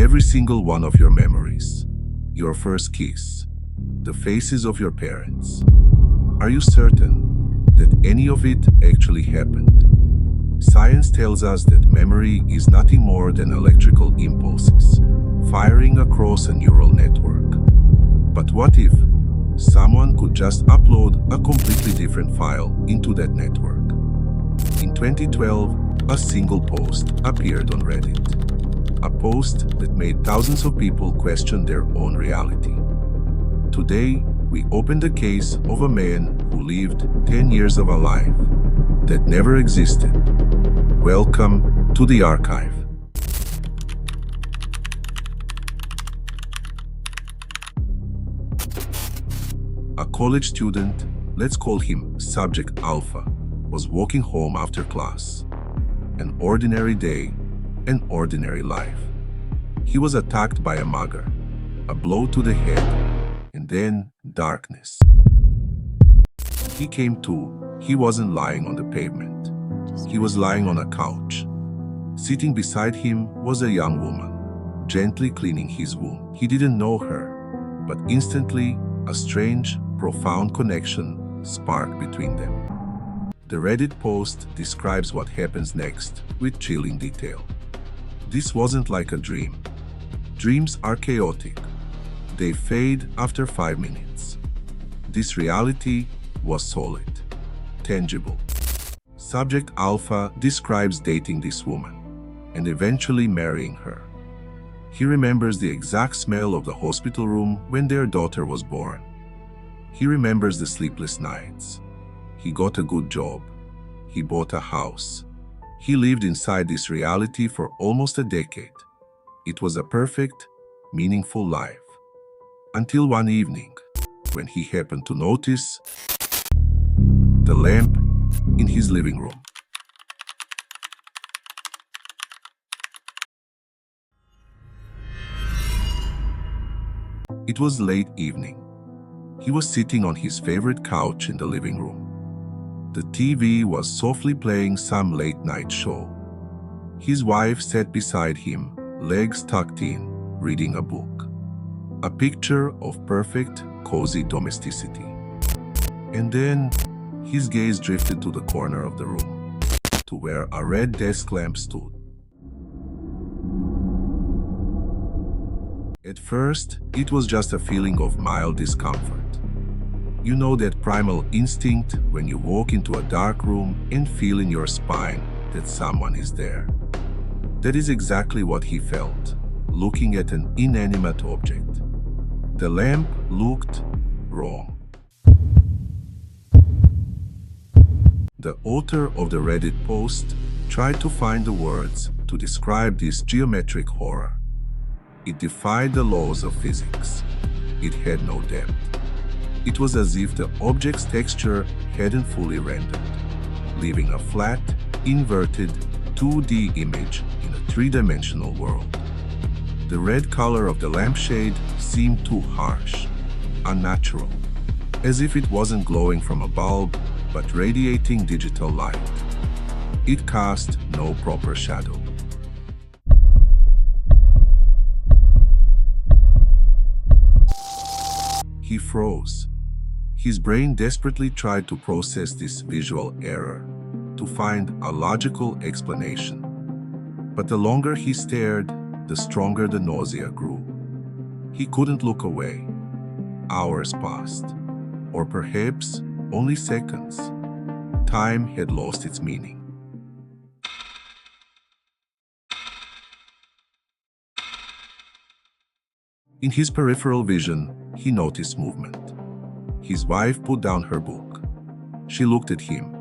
every single one of your memories. Your first kiss, the faces of your parents. Are you certain that any of it actually happened? Science tells us that memory is nothing more than electrical impulses firing across a neural network. But what if someone could just upload a completely different file into that network? In 2012, a single post appeared on Reddit. A post that made thousands of people question their own reality. Today, we open the case of a man who lived 10 years of a life that never existed. Welcome to the archive. A college student, let's call him Subject Alpha, was walking home after class. An ordinary day, an ordinary life. He was attacked by a mugger, a blow to the head, and then darkness. He came to. He wasn't lying on the pavement. He was lying on a couch. Sitting beside him was a young woman, gently cleaning his wound. He didn't know her, but instantly a strange, profound connection sparked between them. The Reddit post describes what happens next with chilling detail. This wasn't like a dream. Dreams are chaotic. They fade after 5 minutes. This reality was solid, tangible. Subject Alpha describes dating this woman and eventually marrying her. He remembers the exact smell of the hospital room when their daughter was born. He remembers the sleepless nights. He got a good job. He bought a house. He lived inside this reality for almost a decade. It was a perfect, meaningful life. Until one evening, when he happened to notice the lamp in his living room. It was late evening. He was sitting on his favorite couch in the living room. The TV was softly playing some late-night show. His wife sat beside him, legs tucked in, reading a book. A picture of perfect, cozy domesticity. And then, his gaze drifted to the corner of the room, to where a red desk lamp stood. At first, it was just a feeling of mild discomfort. You know that primal instinct when you walk into a dark room and feel in your spine that someone is there. That is exactly what he felt, looking at an inanimate object. The lamp looked wrong. The author of the Reddit post tried to find the words to describe this geometric horror. It defied the laws of physics. It had no depth. It was as if the object's texture hadn't fully rendered, leaving a flat, inverted 2D image in a three-dimensional world. The red color of the lampshade seemed too harsh, unnatural, as if it wasn't glowing from a bulb, but radiating digital light. It cast no proper shadow. He froze. His brain desperately tried to process this visual error, to find a logical explanation. But the longer he stared, the stronger the nausea grew. He couldn't look away. Hours passed, or perhaps only seconds. Time had lost its meaning. In his peripheral vision, he noticed movement. His wife put down her book. She looked at him.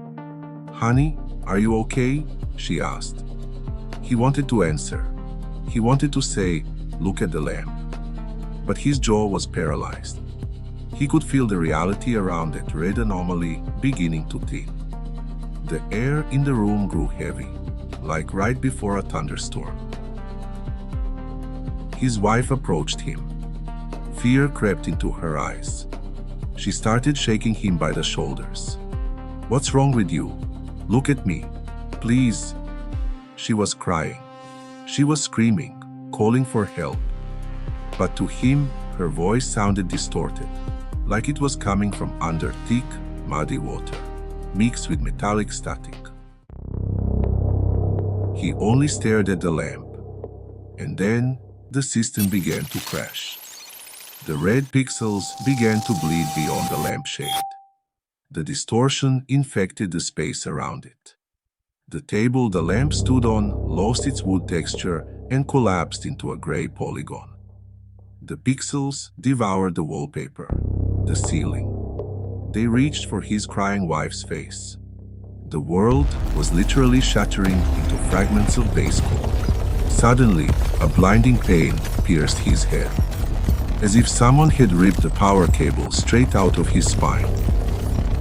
"Honey, are you okay?" she asked. He wanted to answer. He wanted to say, "Look at the lamp." But his jaw was paralyzed. He could feel the reality around that red anomaly beginning to thin. The air in the room grew heavy, like right before a thunderstorm. His wife approached him. Fear crept into her eyes. She started shaking him by the shoulders. "What's wrong with you? Look at me. Please." She was crying. She was screaming, calling for help. But to him, her voice sounded distorted, like it was coming from under thick, muddy water, mixed with metallic static. He only stared at the lamp, and then the system began to crash. The red pixels began to bleed beyond the lampshade. The distortion infected the space around it. The table the lamp stood on lost its wood texture and collapsed into a gray polygon. The pixels devoured the wallpaper, the ceiling. They reached for his crying wife's face. The world was literally shattering into fragments of base coal. Suddenly, a blinding pain pierced his head, as if someone had ripped the power cable straight out of his spine.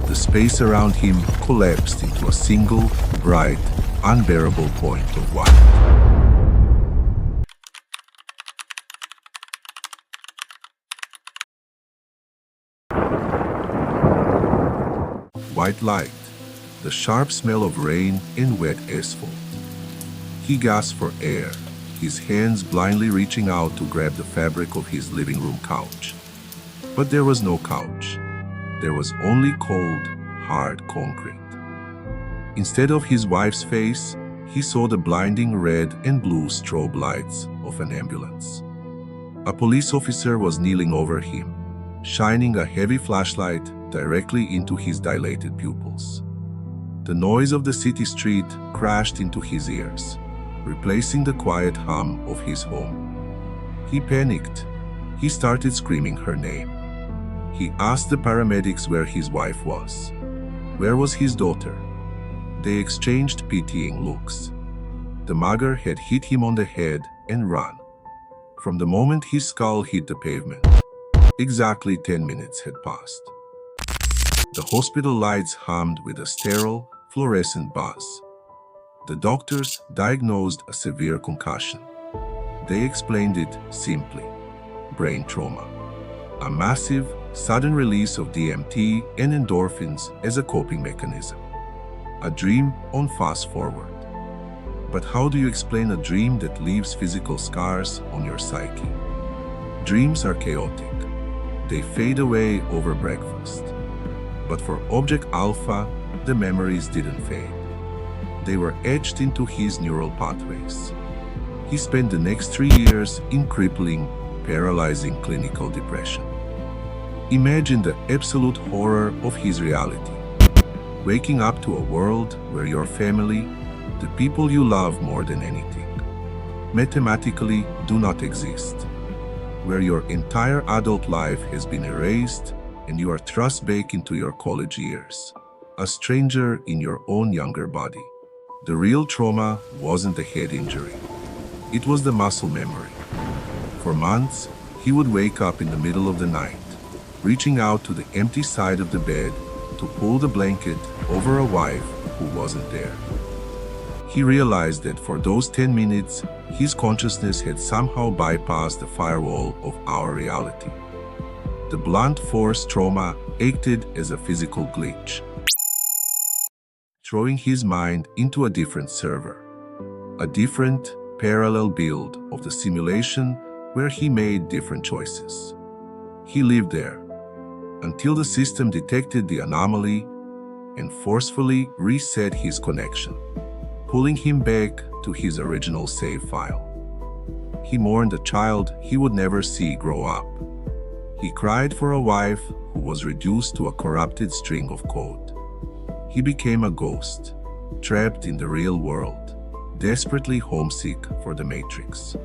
The space around him collapsed into a single, bright, unbearable point of white. White light, the sharp smell of rain and wet asphalt. He gasped for air, his hands blindly reaching out to grab the fabric of his living room couch. But there was no couch. There was only cold, hard concrete. Instead of his wife's face, he saw the blinding red and blue strobe lights of an ambulance. A police officer was kneeling over him, shining a heavy flashlight directly into his dilated pupils. The noise of the city street crashed into his ears, replacing the quiet hum of his home. He panicked. He started screaming her name. He asked the paramedics where his wife was. Where was his daughter? They exchanged pitying looks. The mugger had hit him on the head and run. From the moment his skull hit the pavement, exactly 10 minutes had passed. The hospital lights hummed with a sterile, fluorescent buzz. The doctors diagnosed a severe concussion. They explained it simply: brain trauma. A massive, sudden release of DMT and endorphins as a coping mechanism. A dream on fast forward. But how do you explain a dream that leaves physical scars on your psyche? Dreams are chaotic. They fade away over breakfast. But for Object Alpha, the memories didn't fade. They were etched into his neural pathways. He spent the next 3 years in crippling, paralyzing clinical depression. Imagine the absolute horror of his reality. Waking up to a world where your family, the people you love more than anything, mathematically do not exist. Where your entire adult life has been erased and you are thrust back into your college years, a stranger in your own younger body. The real trauma wasn't the head injury. It was the muscle memory. For months, he would wake up in the middle of the night, reaching out to the empty side of the bed to pull the blanket over a wife who wasn't there. He realized that for those 10 minutes, his consciousness had somehow bypassed the firewall of our reality. The blunt force trauma acted as a physical glitch, throwing his mind into a different server, a different, parallel build of the simulation where he made different choices. He lived there until the system detected the anomaly and forcefully reset his connection, pulling him back to his original save file. He mourned a child he would never see grow up. He cried for a wife who was reduced to a corrupted string of code. He became a ghost, trapped in the real world, desperately homesick for the Matrix.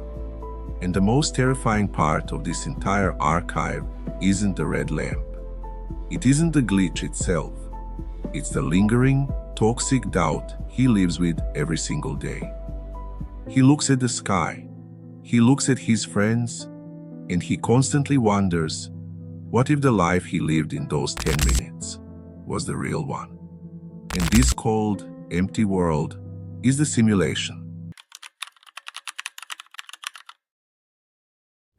And the most terrifying part of this entire archive isn't the red lamp. It isn't the glitch itself. It's the lingering, toxic doubt he lives with every single day. He looks at the sky, he looks at his friends, and he constantly wonders, what if the life he lived in those 10 minutes was the real one? And this cold, empty world is the simulation.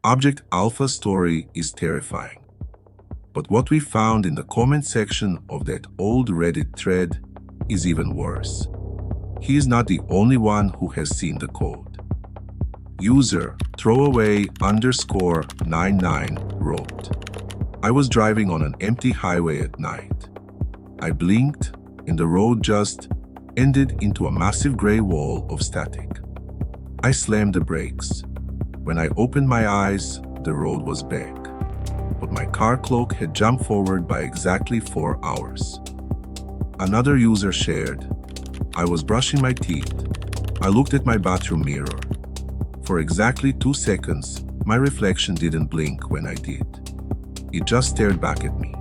Object Alpha's story is terrifying. But what we found in the comment section of that old Reddit thread is even worse. He is not the only one who has seen the code. User throwaway _99 wrote, I was driving on an empty highway at night. I blinked and the road just ended into a massive gray wall of static. I slammed the brakes. When I opened my eyes, the road was back. But my car clock had jumped forward by exactly 4 hours. Another user shared, I was brushing my teeth. I looked at my bathroom mirror. For exactly 2 seconds, my reflection didn't blink when I did. It just stared back at me,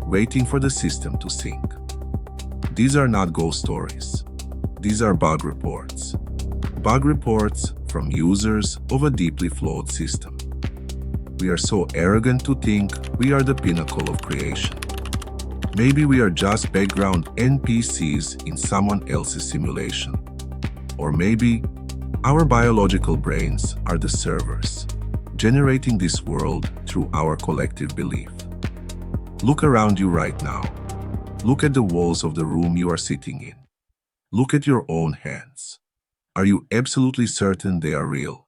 waiting for the system to sync. These are not ghost stories. These are bug reports. Bug reports from users of a deeply flawed system. We are so arrogant to think we are the pinnacle of creation. Maybe we are just background NPCs in someone else's simulation. Or maybe our biological brains are the servers, generating this world through our collective belief. Look around you right now. Look at the walls of the room you are sitting in. Look at your own hands. Are you absolutely certain they are real?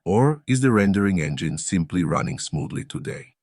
Or is the rendering engine simply running smoothly today?